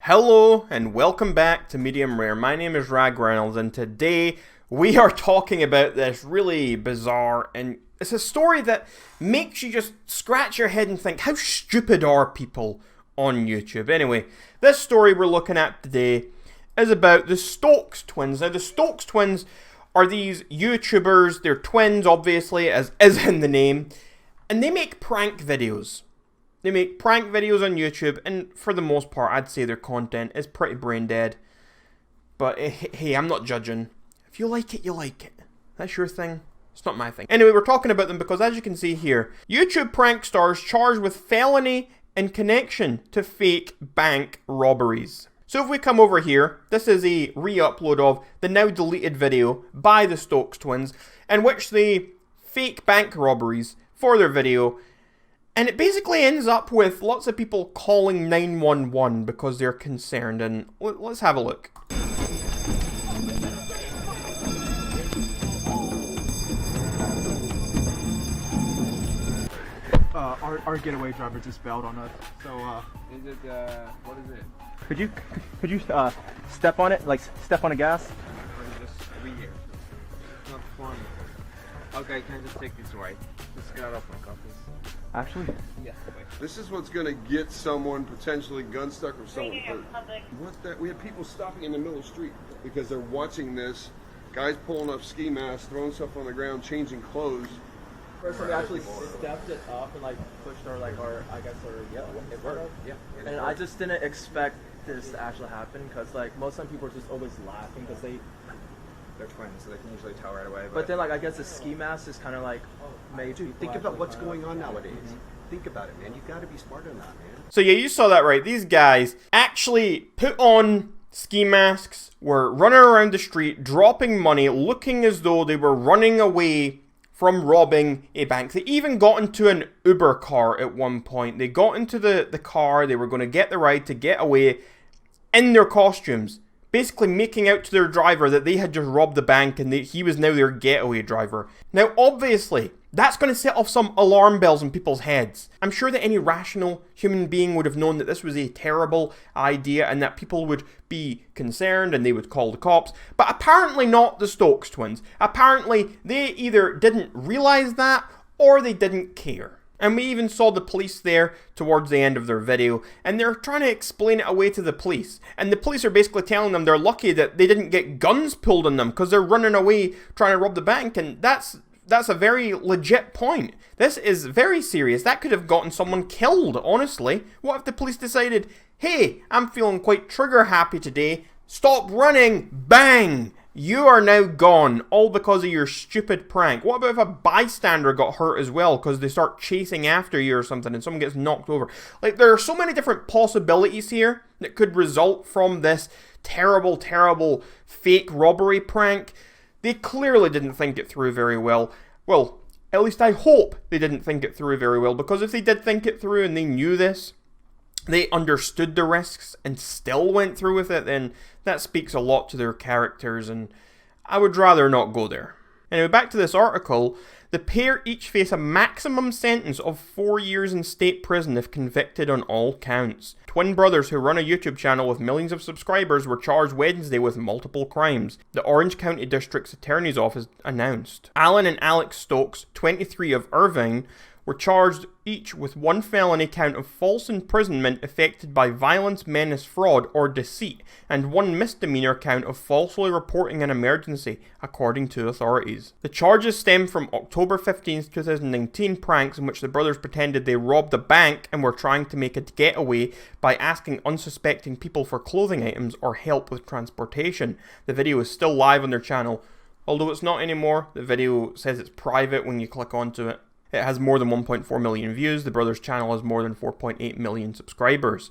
Hello and welcome back to Medium Rare. My name is Rag Reynolds and today we are talking about this really bizarre and it's a story that makes you just scratch your head and think, how stupid are people on YouTube? Anyway, this story we're looking at today is about the Stokes Twins. Now the Stokes Twins are these YouTubers, they're twins obviously, as in the name, and they make prank videos. They make prank videos on YouTube, and for the most part, I'd say their content is pretty brain dead. But hey, I'm not judging. If you like it, you like it. That's your thing. It's not my thing. Anyway, we're talking about them because, as you can see here, YouTube prank stars charged with felony in connection to fake bank robberies. So if we come over here, this is a re-upload of the now deleted video by the Stokes Twins, in which they fake bank robberies for their video. And it basically ends up with lots of people calling 911 because they're concerned. And let's have a look. Our getaway driver just bailed on us. So is it what is it? could you step on it, like step on the gas? Or is this every year? It's not fun. Okay, can I just take this away? Just get out of my cup, please. Actually, Yeah. This is what's going to get someone potentially gun stuck or someone hurt. What that? We have people stopping in the middle of the street because they're watching this. Guys pulling up ski masks, throwing stuff on the ground, changing clothes. first we actually stepped it up and like pushed our it worked. Yeah. And I just didn't expect this to actually happen because like most time people are just always laughing because They're twins, so they can usually tell right away. But then like I guess the ski mask is kind of like made. Dude, think about what's going on nowadays. Think about it, man. You've got to be smarter than that, man. So yeah, you saw that right. These guys actually put on ski masks, were running around the street, dropping money, looking as though they were running away from robbing a bank. They even got into an Uber car at one point. They got into the car, they were going to get the ride to get away in their costumes, basically making out to their driver that they had just robbed the bank and he was now their getaway driver. Now, obviously, that's going to set off some alarm bells in people's heads. I'm sure that any rational human being would have known that this was a terrible idea and that people would be concerned and they would call the cops. But apparently not the Stokes Twins. Apparently, they either didn't realize that or they didn't care. And we even saw the police there towards the end of their video, and they're trying to explain it away to the police. And the police are basically telling them they're lucky that they didn't get guns pulled on them because they're running away trying to rob the bank, and that's a very legit point. This is very serious. That could have gotten someone killed, honestly. What if the police decided, hey, I'm feeling quite trigger happy today, stop running, bang! You are now gone, all because of your stupid prank. What about if a bystander got hurt as well because they start chasing after you or something and someone gets knocked over? Like, there are so many different possibilities here that could result from this terrible, terrible fake robbery prank. They clearly didn't think it through very well. Well, at least I hope they didn't think it through very well, because if they did think it through and they knew this, they understood the risks and still went through with it, then that speaks a lot to their characters, and I would rather not go there. Anyway, back to this article. The pair each face a maximum sentence of 4 years in state prison if convicted on all counts. Twin brothers who run a YouTube channel with millions of subscribers were charged Wednesday with multiple crimes, the Orange County District's Attorney's Office announced. Alan and Alex Stokes, 23 of Irvine, were charged each with one felony count of false imprisonment effected by violence, menace, fraud, or deceit, and one misdemeanor count of falsely reporting an emergency, according to authorities. The charges stem from October 15, 2019 pranks in which the brothers pretended they robbed a bank and were trying to make a getaway by asking unsuspecting people for clothing items or help with transportation. The video is still live on their channel. Although it's not anymore, the video says it's private when you click onto it. It has more than 1.4 million views. The brothers' channel has more than 4.8 million subscribers.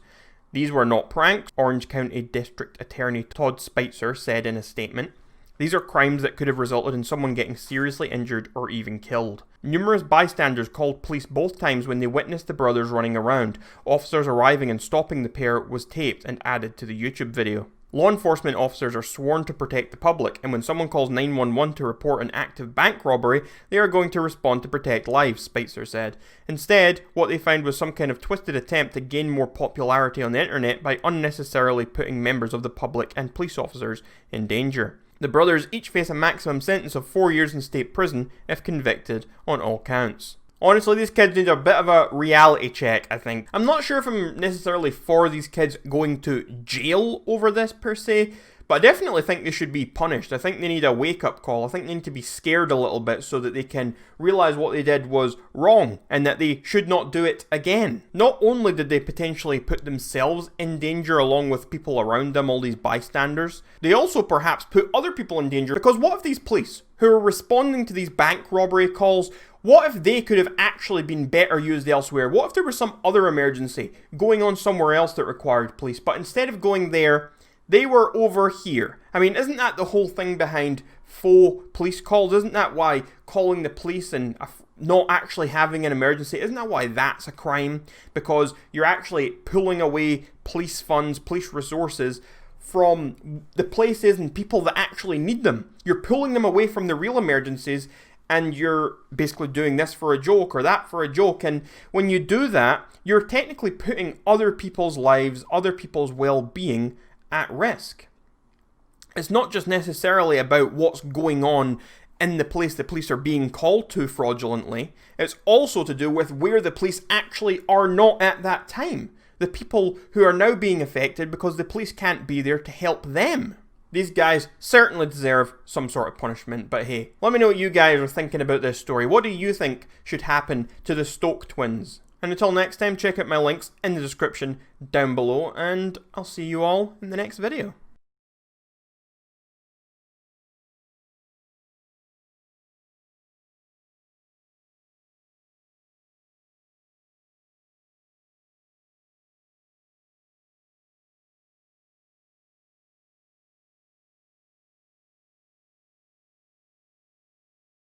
These were not pranks, Orange County District Attorney Todd Spitzer said in a statement. These are crimes that could have resulted in someone getting seriously injured or even killed. Numerous bystanders called police both times when they witnessed the brothers running around. Officers arriving and stopping the pair was taped and added to the YouTube video. Law enforcement officers are sworn to protect the public, and when someone calls 911 to report an active bank robbery, they are going to respond to protect lives, Spitzer said. Instead, what they found was some kind of twisted attempt to gain more popularity on the internet by unnecessarily putting members of the public and police officers in danger. The brothers each face a maximum sentence of 4 years in state prison if convicted on all counts. Honestly, these kids need a bit of a reality check, I think. I'm not sure if I'm necessarily for these kids going to jail over this per se, but I definitely think they should be punished. I think they need a wake-up call. I think they need to be scared a little bit so that they can realise what they did was wrong and that they should not do it again. Not only did they potentially put themselves in danger along with people around them, all these bystanders, they also perhaps put other people in danger, because what if these police who are responding to these bank robbery calls, what if they could have actually been better used elsewhere? What if there was some other emergency going on somewhere else that required police, but instead of going there, they were over here? I mean, isn't that the whole thing behind faux police calls? Isn't that why calling the police and not actually having an emergency, isn't that why that's a crime? Because you're actually pulling away police funds, police resources from the places and people that actually need them. You're pulling them away from the real emergencies, and you're basically doing this for a joke or that for a joke. And when you do that, you're technically putting other people's lives, other people's well-being at risk. It's not just necessarily about what's going on in the place the police are being called to fraudulently. It's also to do with where the police actually are not at that time. The people who are now being affected because the police can't be there to help them. These guys certainly deserve some sort of punishment, but hey, let me know what you guys are thinking about this story. What do you think should happen to the Stokes Twins? And until next time, check out my links in the description down below, and I'll see you all in the next video.